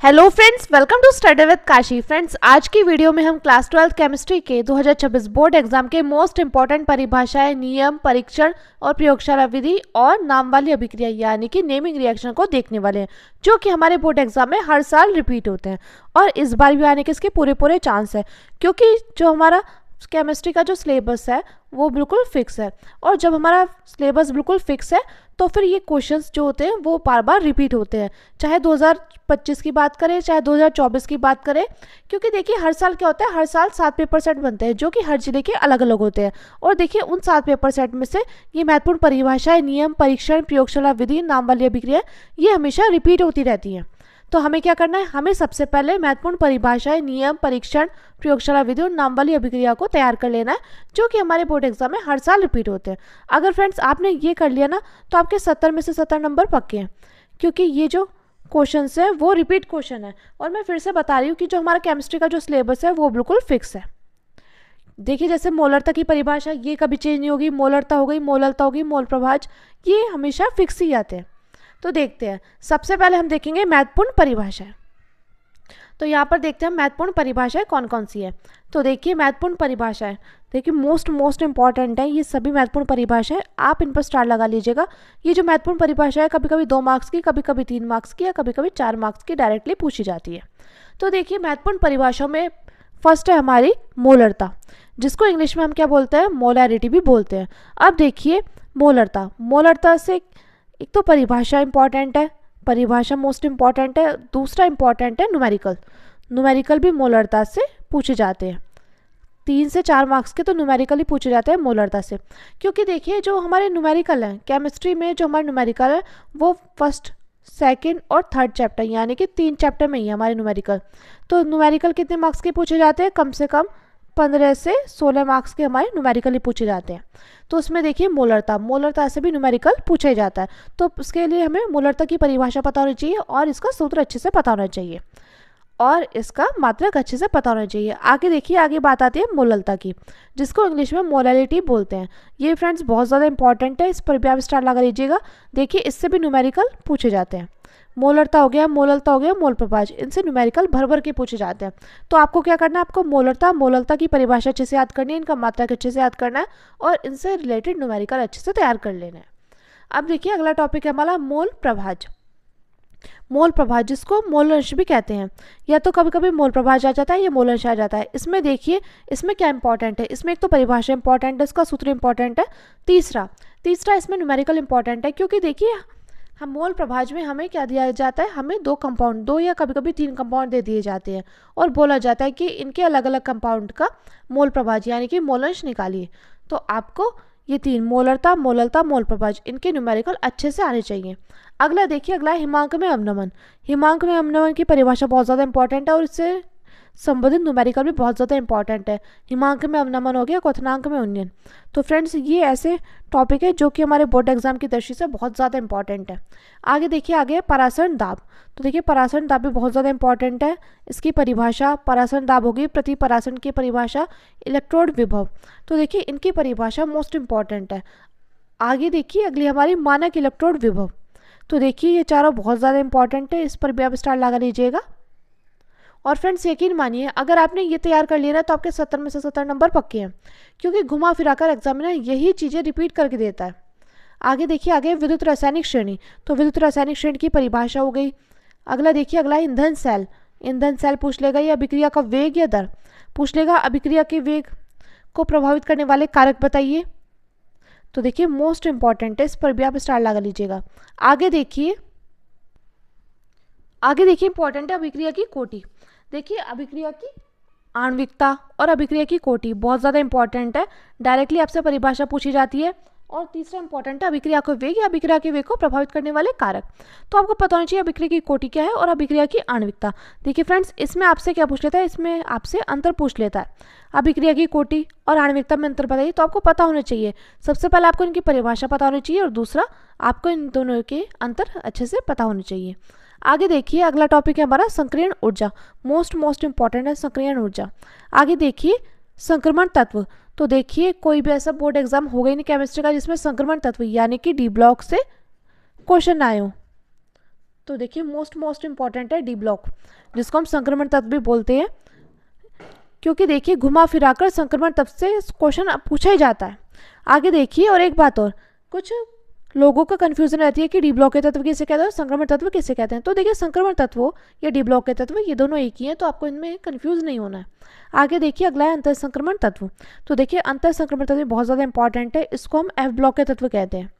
Hello friends, welcome to study with Kashi. Friends, आज की video में हम क्लास 12 केमिस्ट्री के 2026 बोर्ड एग्जाम के मोस्ट इंपॉर्टेंट परिभाषाएं, नियम, परीक्षण और प्रयोगशाला विधि और नाम वाली अभिक्रिया यानी कि नेमिंग रिएक्शन को देखने वाले हैं, जो कि हमारे बोर्ड एग्जाम में हर साल रिपीट होते हैं और इस बार भी आने के इसके पूरे चांस है, क्योंकि जो हमारा केमिस्ट्री का जो सिलेबस है वो बिल्कुल फिक्स है। और जब हमारा सिलेबस बिल्कुल फिक्स है तो फिर ये क्वेश्चंस जो होते हैं वो बार बार रिपीट होते हैं, चाहे 2025 की बात करें चाहे 2024 की बात करें। क्योंकि देखिए हर साल क्या होता है, हर साल 7 पेपर सेट बनते हैं जो कि हर जिले के अलग अलग होते हैं। और देखिए उन 7 पेपर सेट में से ये महत्वपूर्ण परिभाषाएं, नियम, परीक्षण, प्रयोगशाला विधि, नाम वाली अभिक्रिया ये हमेशा रिपीट होती रहती हैं। तो हमें क्या करना है, हमें सबसे पहले महत्वपूर्ण परिभाषाएं, नियम, परीक्षण, प्रयोगशाला विधि और नाम वाली अभिक्रिया को तैयार कर लेना है, जो कि हमारे बोर्ड एग्जाम में हर साल रिपीट होते हैं। अगर फ्रेंड्स आपने ये कर लिया ना तो आपके 70 में से 70 नंबर पक्के हैं, क्योंकि ये जो क्वेश्चन है वो रिपीट क्वेश्चन है। और मैं फिर से बता रही हूँ कि जो हमारा केमिस्ट्री का जो सिलेबस है वो बिल्कुल फिक्स है। देखिए जैसे मोलरता की परिभाषा ये कभी चेंज नहीं होगी, मोलरता हो गई, मोलरता होगी, मोल प्रभाज, ये हमेशा फिक्स ही आते हैं। तो देखते हैं, सबसे पहले हम देखेंगे महत्वपूर्ण परिभाषाएं। तो यहाँ पर देखते हैं महत्वपूर्ण परिभाषाएं कौन कौन सी है। तो देखिए महत्वपूर्ण परिभाषाएं, देखिए मोस्ट इंपॉर्टेंट है ये सभी महत्वपूर्ण परिभाषाएं, आप इन पर स्टार लगा लीजिएगा। ये जो महत्वपूर्ण परिभाषा है कभी कभी 2 मार्क्स की, कभी कभी 3 मार्क्स की या कभी कभी 4 मार्क्स की डायरेक्टली पूछी जाती है। तो देखिए महत्वपूर्ण परिभाषाओं में फर्स्ट है हमारी मोलरता, जिसको इंग्लिश में हम क्या बोलते हैं, मोलैरिटी भी बोलते हैं। अब देखिए मोलरता से एक तो परिभाषा इंपॉर्टेंट है, परिभाषा मोस्ट इंपॉर्टेंट है। दूसरा इंपॉर्टेंट है न्यूमेरिकल भी मोलरता से पूछे जाते हैं। 3 से 4 मार्क्स के तो न्यूमेरिकल ही पूछे जाते हैं मोलरता से। क्योंकि देखिए जो हमारे न्यूमेरिकल हैं केमिस्ट्री में, जो हमारे न्यूमेरिकल है वो फर्स्ट, सेकंड और थर्ड चैप्टर यानी कि 3 चैप्टर में ही है हमारे न्यूमेरिकल। तो न्यूमेरिकल कितने मार्क्स के पूछे जाते हैं, कम से कम 15 से 16 मार्क्स के हमारे न्यूमेरिकली पूछे जाते हैं। तो उसमें देखिए मोलरता से भी न्यूमेरिकल पूछा ही जाता है। तो उसके लिए हमें मोलरता की परिभाषा पता होनी चाहिए और इसका सूत्र अच्छे से पता होना चाहिए और इसका मात्रक अच्छे से पता होना चाहिए। आगे देखिए, आगे बात आती है मोलरता की, जिसको इंग्लिश में मोलैरिटी बोलते हैं। ये फ्रेंड्स बहुत ज़्यादा इंपॉर्टेंट है, इस पर भी आप स्टार लगा लीजिएगा। देखिए इससे भी न्यूमेरिकल पूछे जाते हैं। मोलरता हो गया, मोल प्रभाज, इनसे न्यूमेरिकल भर के पूछे जाते हैं। तो आपको क्या करना है, आपको मोलरता की परिभाषा अच्छे से याद करनी है, इनका मात्रक अच्छे से याद करना है और इनसे रिलेटेड न्यूमेरिकल अच्छे से तैयार कर लेना है। अब देखिए अगला टॉपिक है हमारा मोल प्रभाज, जिसको मोल अंश भी कहते हैं, या तो कभी कभी मोल प्रभाज आ जाता है या मोल अंश आ जाता है। इसमें देखिए इसमें क्या इंपॉर्टेंट है, इसमें एक तो परिभाषा इंपॉर्टेंट है, इसका सूत्र इंपॉर्टेंट है। तीसरा इसमें न्यूमेरिकल इंपॉर्टेंट है, क्योंकि देखिए हम मोल प्रभाज में हमें क्या दिया जाता है, हमें 2 कंपाउंड, 2 या कभी कभी 3 कंपाउंड दे दिए जाते हैं और बोला जाता है कि इनके अलग अलग कंपाउंड का मोल प्रभाज यानी कि मोल अंश निकालिए। तो आपको ये 3 मोलरता, मोल प्रभाज, इनके न्यूमेरिकल अच्छे से आने चाहिए। अगला देखिए, अगला हिमांक में अवनमन की परिभाषा बहुत ज़्यादा इंपॉर्टेंट है और इससे संबंधित न्यूमेरिकल भी बहुत ज़्यादा इंपॉर्टेंट है। हिमांक में अवनमन हो गया, क्वथनांक में उन्नयन। तो फ्रेंड्स ये ऐसे टॉपिक है जो कि हमारे बोर्ड एग्जाम की दृष्टि से बहुत ज़्यादा इंपॉर्टेंट है। आगे देखिए, आगे परासरण दाब। तो देखिए परासरण दाब भी बहुत ज़्यादा इंपॉर्टेंट है। इसकी परिभाषा परासरण दाब होगी, प्रति परासरण की परिभाषा इलेक्ट्रोड विभव। तो देखिए इनकी परिभाषा मोस्ट इंपॉर्टेंट है। आगे देखिए अगली हमारी मानक इलेक्ट्रोड विभव। तो देखिए ये चारों बहुत ज़्यादा इंपॉर्टेंट है, इस पर भी आप स्टार लगा लीजिएगा। और फ्रेंड्स यकीन मानिए अगर आपने ये तैयार कर लिया ना तो आपके 70 में से 70 नंबर पक्के हैं, क्योंकि घुमा फिराकर एग्जामिनर यही चीज़ें रिपीट करके देता है। आगे देखिए, आगे विद्युत रासायनिक श्रेणी। तो विद्युत रासायनिक श्रेणी की परिभाषा हो गई। अगला देखिए, अगला ईंधन सेल पूछ लेगा, या अभिक्रिया का वेग या दर पूछ लेगा, अभिक्रिया के वेग को प्रभावित करने वाले कारक बताइए। तो देखिए मोस्ट इंपॉर्टेंट है, इस पर भी आप स्टार लगा लीजिएगा। आगे देखिए इंपॉर्टेंट है अभिक्रिया की कोटि। देखिए अभिक्रिया की आणविकता और अभिक्रिया की कोटि बहुत ज़्यादा इंपॉर्टेंट है, डायरेक्टली आपसे परिभाषा पूछी जाती है। और तीसरा इंपॉर्टेंट है अभिक्रिया का वेग या अभिक्रिया के वेग को प्रभावित करने वाले कारक। तो आपको पता होना चाहिए अभिक्रिया की कोटि क्या है और अभिक्रिया की आणविकता। देखिए फ्रेंड्स इसमें आपसे क्या पूछ लेता है, इसमें आपसे अंतर पूछ लेता है, अभिक्रिया की कोटि और आणविकता में अंतर बताइए। तो आपको पता होना चाहिए, सबसे पहले आपको इनकी परिभाषा पता होनी चाहिए और दूसरा आपको इन दोनों के अंतर अच्छे से पता होने चाहिए। आगे देखिए अगला टॉपिक है हमारा संक्रियण ऊर्जा। मोस्ट इंपॉर्टेंट है संक्रियण ऊर्जा। आगे देखिए संक्रमण तत्व। तो देखिए कोई भी ऐसा बोर्ड एग्जाम हो गई नहीं केमिस्ट्री का जिसमें संक्रमण तत्व यानी कि डी ब्लॉक से क्वेश्चन आए हो। तो देखिए मोस्ट इम्पॉर्टेंट है डी ब्लॉक, जिसको हम संक्रमण तत्व भी बोलते हैं, क्योंकि देखिए घुमा फिराकर संक्रमण तत्व से क्वेश्चन पूछा ही जाता है। आगे देखिए, और एक बात और, कुछ लोगों का कंफ्यूजन रहती है कि डी ब्लॉक के तत्व किसे कहते हैं और संक्रमण तत्व किसे कहते हैं। तो देखिए संक्रमण तत्व या डी ब्लॉक के तत्व ये दोनों एक ही हैं, तो आपको इनमें कंफ्यूज नहीं होना है। आगे देखिए, अगला है अंतर संक्रमण तत्व। तो देखिए अंतर संक्रमण तत्व बहुत ज़्यादा इंपॉर्टेंट है, इसको हम एफ ब्लॉक के तत्व कहते हैं।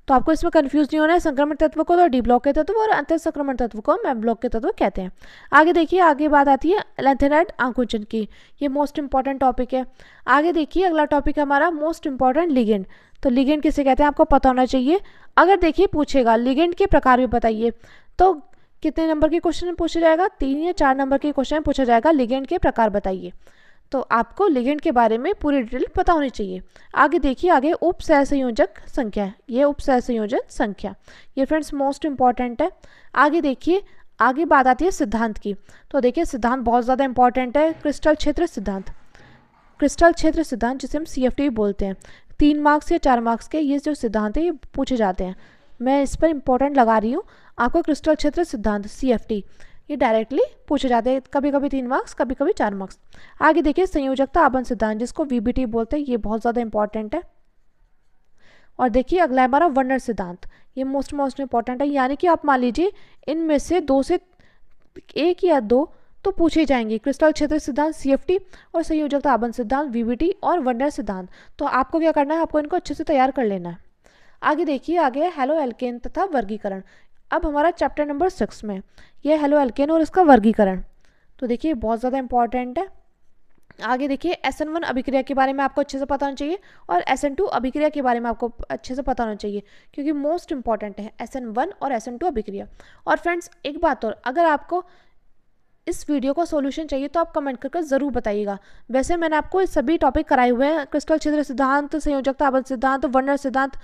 तो आपको इसमें कंफ्यूज नहीं होना है, संक्रमण तत्व को तो डी ब्लॉक के तत्व और अंतर संक्रमण तत्व को हम एफ ब्लॉक के तत्व कहते हैं। आगे देखिए, आगे बात आती है लैंथेनाइड आंकोचन की, ये मोस्ट इंपॉर्टेंट टॉपिक है। आगे देखिए, अगला टॉपिक है हमारा मोस्ट इंपॉर्टेंट लिगेंड। तो लिगेंड किसे कहते हैं आपको पता होना चाहिए। अगर देखिए पूछेगा लिगेंड के प्रकार भी बताइए, तो कितने नंबर के क्वेश्चन में पूछा जाएगा, 3 या 4 नंबर के क्वेश्चन में पूछा जाएगा लिगेंड के प्रकार बताइए। तो आपको लिगेंड के बारे में पूरी डिटेल पता होनी चाहिए। आगे देखिए, आगे उप सहसंयोजक संख्या, ये उप सहसंयोजक संख्या, ये फ्रेंड्स मोस्ट इंपॉर्टेंट है। आगे देखिए, आगे बात आती है सिद्धांत की। तो देखिए सिद्धांत बहुत ज़्यादा इंपॉर्टेंट है, क्रिस्टल क्षेत्र सिद्धांत, क्रिस्टल क्षेत्र सिद्धांत जिसे हम CFT बोलते हैं। 3 मार्क्स या 4 मार्क्स के ये जो सिद्धांत है ये पूछे जाते हैं। मैं इस पर इंपॉर्टेंट लगा रही हूँ, आपको क्रिस्टल क्षेत्र सिद्धांत CFT ये डायरेक्टली पूछे जाते हैं, कभी कभी 3 मार्क्स, कभी कभी 4 मार्क्स। आगे देखिए संयोजकता आबंध सिद्धांत, जिसको VBT बोलते हैं, ये बहुत ज़्यादा इंपॉर्टेंट है। और देखिए अगला है हमारा वर्नर सिद्धांत, ये मोस्ट इंपॉर्टेंट है, यानी कि आप मान लीजिए इनमें से 2 से 1 या 2 तो पूछे जाएंगे, क्रिस्टल क्षेत्र सिद्धांत CFT और संयोजकता आबंध सिद्धांत VBT और वर्नर सिद्धांत। तो आपको क्या करना है, आपको इनको अच्छे से तैयार कर लेना है। आगे देखिए, आगे है हेलो एल्केन तथा वर्गीकरण। अब हमारा चैप्टर नंबर 6 में यह हेलो एल्केन और इसका वर्गीकरण। तो देखिए बहुत ज़्यादा इंपॉर्टेंट है। आगे देखिए SN1 अभिक्रिया के बारे में आपको अच्छे से पता होना चाहिए और SN2 अभिक्रिया के बारे में आपको अच्छे से पता होना चाहिए, क्योंकि मोस्ट इंपॉर्टेंट है SN1 और SN2 अभिक्रिया। और फ्रेंड्स एक बात और, अगर आपको इस वीडियो का सॉल्यूशन चाहिए तो आप कमेंट करके ज़रूर बताइएगा। वैसे मैंने आपको ये सभी टॉपिक कराए हुए हैं, क्रिस्टल क्षेत्र सिद्धांत, संयोजकता आबंध सिद्धांत, वर्नर सिद्धांत,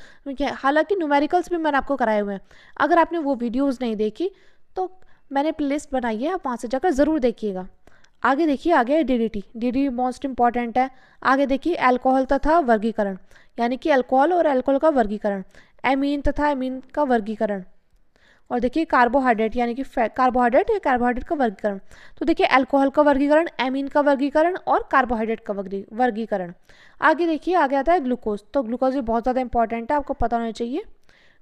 हालांकि न्यूमेरिकल्स भी मैंने आपको कराए हुए हैं। अगर आपने वो वीडियोज़ नहीं देखी तो मैंने प्लेलिस्ट बनाई है, आप वहाँ से जाकर ज़रूर देखिएगा। आगे देखिए, आगे है DDT मोस्ट इंपॉर्टेंट है। आगे देखिए अल्कोहल तथा वर्गीकरण, यानी कि अल्कोहल और अल्कोहल का वर्गीकरण, एमीन तथा एमीन का वर्गीकरण। और देखिए कार्बोहाइड्रेट, यानी कि कार्बोहाइड्रेट या कार्बोहाइड्रेट का वर्गीकरण। तो देखिए अल्कोहल का वर्गीकरण, एमीन का वर्गीकरण और कार्बोहाइड्रेट का वर्गीकरण। आगे देखिए, आगे आता है ग्लूकोज। तो ग्लूकोज भी बहुत ज़्यादा इंपॉर्टेंट है, आपको पता होना चाहिए।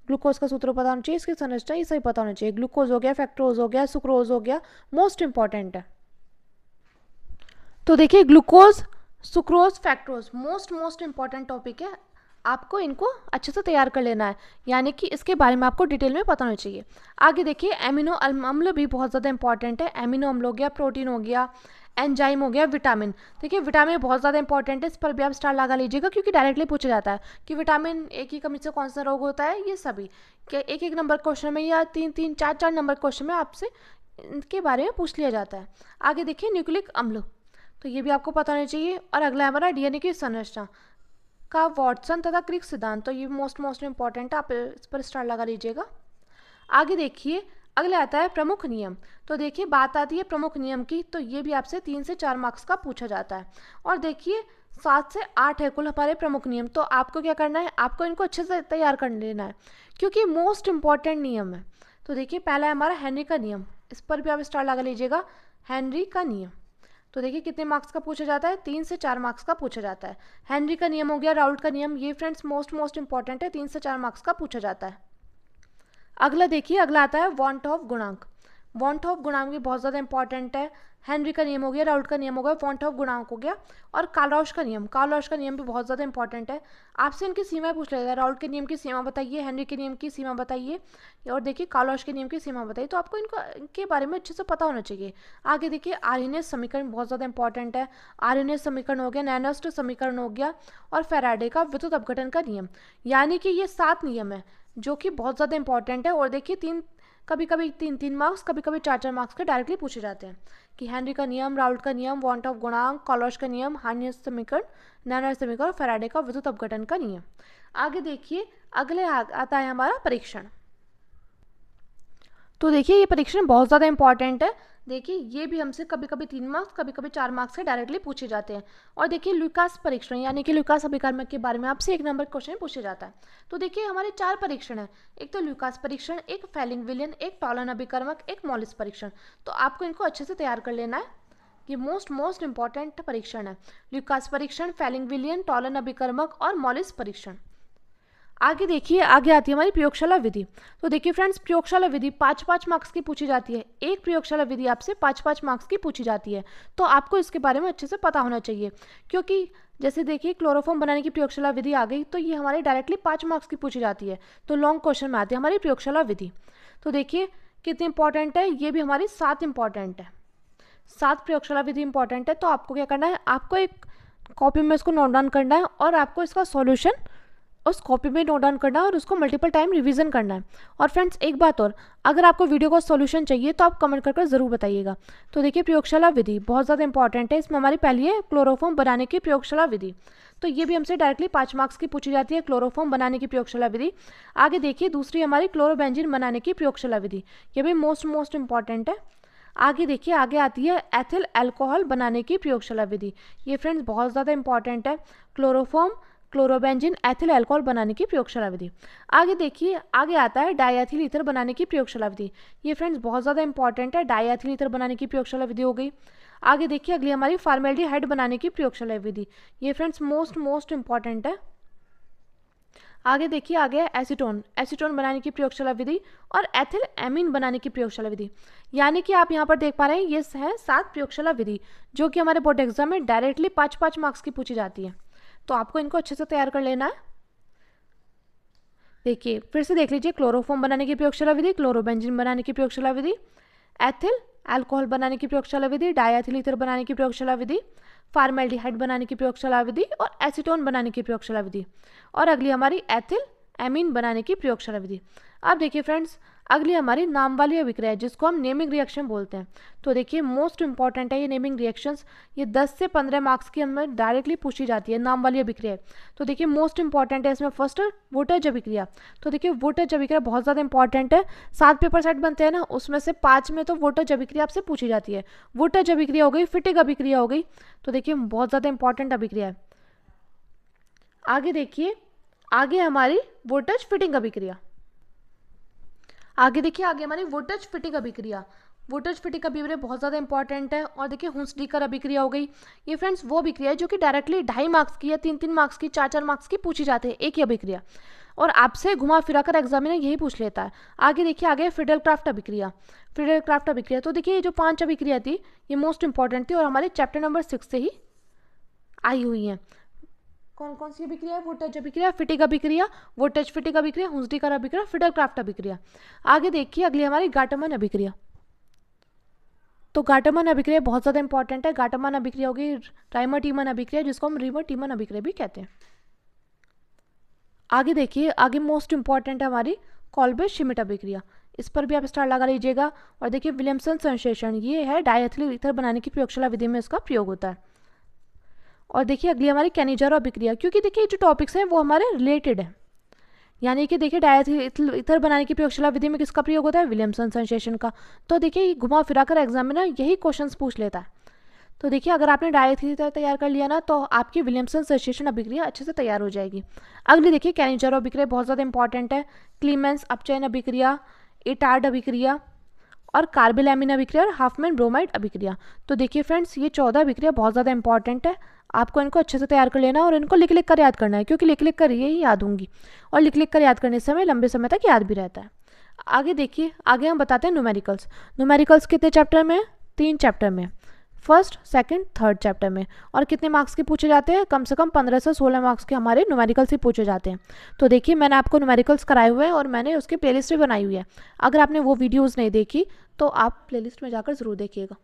ग्लूकोज का सूत्र पता होना चाहिए, इसकी संरचना ये सही पता होना चाहिए। ग्लूकोज हो गया, फ्रक्टोज हो गया, सुक्रोज हो गया, मोस्ट इंपॉर्टेंट है। तो देखिए glucose, sucrose, fructose most important topic है, आपको इनको अच्छे से तैयार कर लेना है, यानी कि इसके बारे में आपको डिटेल में पता होना चाहिए। आगे देखिए एमिनो अम्ल भी बहुत ज़्यादा इंपॉर्टेंट है। एमिनो अम्ल हो गया, प्रोटीन हो गया, एंजाइम हो गया, विटामिन। देखिए विटामिन बहुत ज़्यादा इंपॉर्टेंट है, इस पर भी आप स्टार लगा लीजिएगा, क्योंकि डायरेक्टली पूछा जाता है कि विटामिन ए की कमी से कौन सा रोग होता है। ये सभी एक एक नंबर क्वेश्चन में या 3 4 नंबर क्वेश्चन में आपसे इनके बारे में पूछ लिया जाता है। आगे देखिए न्यूक्लिक अम्ल, तो ये भी आपको पता होना चाहिए। और अगला है हमारा DNA की संरचना का वाटसन तथा क्रिक सिद्धांत, तो ये मोस्ट इंपॉर्टेंट है, आप इस पर स्टार लगा लीजिएगा। आगे देखिए अगले आता है प्रमुख नियम। तो देखिए बात आती है प्रमुख नियम की, तो ये भी आपसे 3 से 4 मार्क्स का पूछा जाता है। और देखिए 7 से 8 है कुल हमारे प्रमुख नियम। तो आपको क्या करना है, आपको इनको अच्छे से तैयार कर लेना है, क्योंकि मोस्ट इंपॉर्टेंट नियम है। तो देखिए पहला है हमारा हेनरी का नियम, इस पर भी आप स्टार लगा लीजिएगा, हेनरी का नियम। तो देखिए कितने मार्क्स का पूछा जाता है, 3 से 4 मार्क्स का पूछा जाता है। हेनरी का नियम हो गया, राउल्ट का नियम, ये फ्रेंड्स मोस्ट इंपॉर्टेंट है, 3 से 4 मार्क्स का पूछा जाता है। अगला देखिए, अगला आता है वॉन्ट ऑफ गुणांक। वॉन्ट ऑफ गुणांक भी बहुत ज़्यादा इंपॉर्टेंट है। हेनरी का नियम हो गया, राउल्ट का नियम हो गया, वॉन्ट ऑफ गुणांक हो गया, और कार्लौश का नियम। कार्लौश का नियम भी बहुत ज़्यादा इंपॉर्टेंट है, आपसे इनकी सीमा पूछ लेगा। राउल्ट के नियम की सीमा बताइए, हेनरी के नियम की सीमा बताइए, और देखिए कार्लौश के नियम की सीमा बताइए। तो आपको इनके बारे में अच्छे से पता होना चाहिए। आगे देखिए आर्हेनियस समीकरण बहुत ज़्यादा इंपॉर्टेंट है। आर्हेनियस समीकरण हो गया, नैनोस्ट समीकरण हो गया, और फैराडे का विद्युत अपघटन का नियम, यानी कि ये 7 नियम है जो कि बहुत ज़्यादा इंपॉर्टेंट है। और देखिए कभी कभी 3 मार्क्स, कभी कभी 4 मार्क्स के डायरेक्टली पूछे जाते हैं, कि हेनरी का नियम, राउल्ट का नियम, वॉन्ट ऑफ गुणांक, कार्लौश का नियम, आर्हेनियस समीकरण, नैनोस्ट समीकरण, और फैराडे का विद्युत अपघटन का नियम। आगे देखिए अगले आता है हमारा परीक्षण। तो देखिए ये परीक्षण बहुत ज़्यादा इंपॉर्टेंट है। देखिए ये भी हमसे कभी कभी 3 मार्क्स कभी कभी 4 मार्क्स से डायरेक्टली पूछे जाते हैं। और देखिए लुकास परीक्षण यानी कि लुकास अभिकर्मक के बारे में आपसे 1 नंबर क्वेश्चन पूछा जाता है। तो देखिए हमारे 4 परीक्षण हैं, एक तो लुकास परीक्षण, एक फेलिंग-विलियन, एक टॉलन अभिकर्मक, एक मॉलिस परीक्षण। तो आपको इनको अच्छे से तैयार कर लेना है। ये मोस्ट इंपॉर्टेंट परीक्षण है, लुकास परीक्षण, फेलिंग-विलियन, टॉलन अभिकर्मक और मॉलिस परीक्षण। आगे देखिए, आगे आती है हमारी प्रयोगशाला विधि। तो देखिए फ्रेंड्स, प्रयोगशाला विधि 5-5 मार्क्स की पूछी जाती है। एक प्रयोगशाला विधि आपसे 5-5 मार्क्स की पूछी जाती है, तो आपको इसके बारे में अच्छे से पता होना चाहिए। क्योंकि जैसे देखिए क्लोरोफॉर्म बनाने की प्रयोगशाला विधि आ गई, तो ये हमारे डायरेक्टली 5 मार्क्स की पूछी जाती है। तो लॉन्ग क्वेश्चन में आती है हमारी प्रयोगशाला विधि। तो देखिए कितनी इंपॉर्टेंट है, ये भी हमारी 7 इंपॉर्टेंट है। 7 प्रयोगशाला विधि इंपॉर्टेंट है। तो आपको क्या करना है, आपको एक कॉपी में इसको नोट डाउन करना है और आपको इसका सॉल्यूशन उस कॉपी में नोट डाउन करना है और उसको मल्टीपल टाइम रिवीजन करना है। और फ्रेंड्स एक बात और, अगर आपको वीडियो का सॉल्यूशन चाहिए तो आप कमेंट कर ज़रूर बताइएगा। तो देखिए प्रयोगशाला विधि बहुत ज़्यादा इंपॉर्टेंट है। इसमें हमारी पहली है क्लोरोफॉर्म बनाने की प्रयोगशाला विधि। तो ये भी हमसे डायरेक्टली 5 मार्क्स की पूछी जाती है, क्लोरोफॉर्म बनाने की प्रयोगशाला विधि। आगे देखिए दूसरी हमारी क्लोरोबेंजीन बनाने की प्रयोगशाला विधि, ये भी मोस्ट इंपॉर्टेंट है। आगे देखिए, आगे आती है एथिल अल्कोहल बनाने की प्रयोगशाला विधि। ये फ्रेंड्स बहुत ज़्यादा इंपॉर्टेंट है, क्लोरोफॉर्म, क्लोरोबेंजीन, एथिल अल्कोहल बनाने की प्रयोगशाला विधि। आगे देखिए, आगे आता है डायएथिल ईथर बनाने की प्रयोगशाला विधि। ये फ्रेंड्स बहुत ज़्यादा इंपॉर्टेंट है, डायएथिल ईथर बनाने की प्रयोगशाला विधि हो गई। आगे देखिए अगली हमारी फॉर्मेल्डिहाइड बनाने की प्रयोगशाला विधि। ये फ्रेंड्स मोस्ट इंपॉर्टेंट है। आगे देखिए, आगे है एसीटोन बनाने की प्रयोगशाला विधि और एथिल एमीन बनाने की प्रयोगशाला विधि। यानी कि आप यहाँ पर देख पा रहे हैं ये है 7 प्रयोगशाला विधि, जो कि हमारे बोर्ड एग्जाम में डायरेक्टली 5-5 मार्क्स की पूछी जाती है। तो आपको इनको अच्छे से तैयार कर लेना है। देखिए फिर से देख लीजिए, क्लोरोफॉर्म बनाने की प्रयोगशाला विधि, क्लोरोबेंजीन बनाने की प्रयोगशाला विधि, एथिल अल्कोहल बनाने की प्रयोगशाला विधि, डायएथिल ईथर बनाने की प्रयोगशाला विधि, फॉर्मेल्डिहाइड बनाने की प्रयोगशाला विधि और एसीटोन बनाने की प्रयोगशाला विधि। और अगली हमारी एथिल एमीन बनाने की प्रयोगशाला विधि। अब देखिए फ्रेंड्स, अगली हमारी नाम वाली अभिक्रिया है, जिसको हम नेमिंग रिएक्शन बोलते हैं। तो देखिए मोस्ट इंपॉर्टेंट है ये नेमिंग रिएक्शंस। ये 10 से 15 मार्क्स की हमें डायरेक्टली पूछी जाती है, नाम वाली अभिक्रिया। तो देखिए मोस्ट इंपॉर्टेंट है इसमें फर्स्ट वोल्टेज अभिक्रिया। तो देखिए वोल्टेज अभिक्रिया बहुत ज़्यादा इंपॉर्टेंट है। 7 पेपर सेट बनते हैं ना, उसमें से 5 में तो वोल्टेज अभिक्रिया आपसे पूछी जाती है। वोल्टेज अभिक्रिया हो गई, फिटिंग अभिक्रिया हो गई। तो देखिए बहुत ज़्यादा इंपॉर्टेंट अभिक्रिया है। आगे देखिए, आगे हमारी वोल्टेज फिटिंग अभिक्रिया। आगे देखिए, आगे हमारी वोल्टेज फिटिंग अभिक्रिया। वोल्टेज फिटिंग अभिक्रिया बहुत ज़्यादा इंपॉर्टेंट है। और देखिए हुंसडीकर अभिक्रिया हो गई। ये फ्रेंड्स वो अभिक्रिया है जो कि डायरेक्टली 2.5 मार्क्स की या 3-3 मार्क्स की, 4-4 मार्क्स की पूछी जाती है, एक ही अभिक्रिया। और आपसे घुमा फिरा कर एग्जामिनर यही पूछ लेता है। आगे देखिए, आगे फिडेलक्राफ्ट अभिक्रिया। फिडेलक्राफ्ट अभिक्रिया, तो देखिए ये जो 5 अभिक्रिया थी ये मोस्ट इंपॉर्टेंट थी और हमारे चैप्टर नंबर 6 से ही आई हुई हैं। कौन कौन सी अभिक्रिया है, वोल्टेज अभिक्रिया, फिटिंग अभिक्रिया, वोल्टेज फिटिंग अभिक्रिया, हुंसडीकर अभिक्रिया, फिडेलक्राफ्ट अभिक्रिया। आगे देखिए अगली हमारी गाटरमन अभिक्रिया। तो गाटरमन अभिक्रिया बहुत ज़्यादा इंपॉर्टेंट है। गाटरमन अभिक्रिया होगी राइमर-टीमन अभिक्रिया, जिसको हम रीमर-टीमन अभिक्रिया भी कहते हैं। आगे देखिए, आगे मोस्ट इंपॉर्टेंट है हमारी कॉल्बे-श्मिट अभिक्रिया। इस पर भी आप स्टार लगा लीजिएगा। और देखिए विलियमसन संश्लेषण, ये है डायएथिल ईथर बनाने की प्रयोगशाला विधि में इसका प्रयोग होता है। और देखिए अगली हमारी कैनिजारो अभिक्रिया, क्योंकि देखिए जो टॉपिक्स हैं वो हमारे रिलेटेड है। यानी कि देखिए डायएथिल ईथर बनाने की प्रयोगशाला विधि में किसका प्रयोग होता है, विलियमसन संश्लेषण का। तो देखिए घुमा फिरा कर एग्जामिनर यही क्वेश्चंस पूछ लेता है। तो देखिए अगर आपने डायएथिल ईथर तैयार कर लिया ना, तो आपकी विलियमसन संश्लेषण अभिक्रिया अच्छे से तैयार हो जाएगी। अगली देखिए कैनिजारो अभिक्रिया बहुत ज़्यादा इंपॉर्टेंट है। क्लीमेंस अपचयन अभिक्रिया, इटार्ड अभिक्रिया और कार्बिलैमिन अभिक्रिया और हाफमैन ब्रोमाइड अभिक्रिया। तो देखिए फ्रेंड्स, ये 14 अभिक्रिया बहुत ज़्यादा इंपॉर्टेंट है। आपको इनको अच्छे से तैयार कर लेना और इनको लिख लिख कर याद करना है, क्योंकि लिख लिख कर ये ही याद होंगी और लिख लिख कर याद करने से हमें लंबे समय तक याद भी रहता है। आगे देखिए, आगे हम बताते हैं न्यूमेरिकल्स। न्यूमेरिकल्स कितने चैप्टर में, 3 चैप्टर में, फर्स्ट, सेकंड, थर्ड चैप्टर में। और कितने मार्क्स के पूछे जाते हैं, कम से कम 15 से 16 मार्क्स के हमारे न्यूमेरिकल्स ही पूछे जाते हैं। तो देखिए मैंने आपको न्यूमेरिकल्स कराए हुए हैं और मैंने उसकी प्लेलिस्ट भी बनाई हुई है। अगर आपने वो वीडियोज़ नहीं देखी तो आप प्लेलिस्ट में जाकर ज़रूर देखिएगा।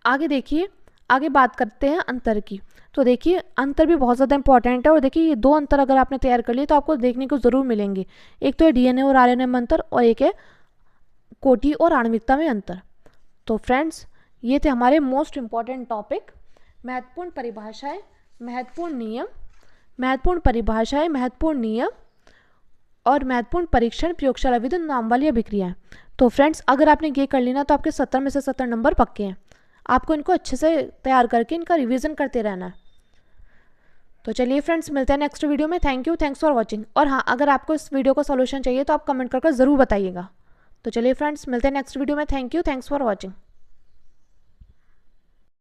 आगे देखिए, आगे बात करते हैं अंतर की। तो देखिए अंतर भी बहुत ज़्यादा इंपॉर्टेंट है। और देखिए ये 2 अंतर अगर आपने तैयार कर लिए तो आपको देखने को ज़रूर मिलेंगे। एक तो है डीएनए और आरएनए में अंतर और एक है कोटि और आणविकता में अंतर। तो फ्रेंड्स ये थे हमारे मोस्ट इंपॉर्टेंट टॉपिक, महत्वपूर्ण परिभाषाएं, महत्वपूर्ण नियम, महत्वपूर्ण परिभाषाएं, महत्वपूर्ण नियम और महत्वपूर्ण परीक्षण, प्रयोगशाला विधि, नाम वाली अभिक्रियाएं। तो फ्रेंड्स अगर आपने ये कर ली ना तो आपके 70 में से 70 नंबर पक्के हैं। आपको इनको अच्छे से तैयार करके इनका रिवीजन करते रहना है। तो चलिए फ्रेंड्स मिलते हैं नेक्स्ट वीडियो में। Thank you, thanks for watching. और हाँ, अगर आपको इस वीडियो का सॉल्यूशन चाहिए तो आप कमेंट करके ज़रूर बताइएगा। तो चलिए फ्रेंड्स मिलते हैं नेक्स्ट वीडियो में। Thank you, thanks for watching.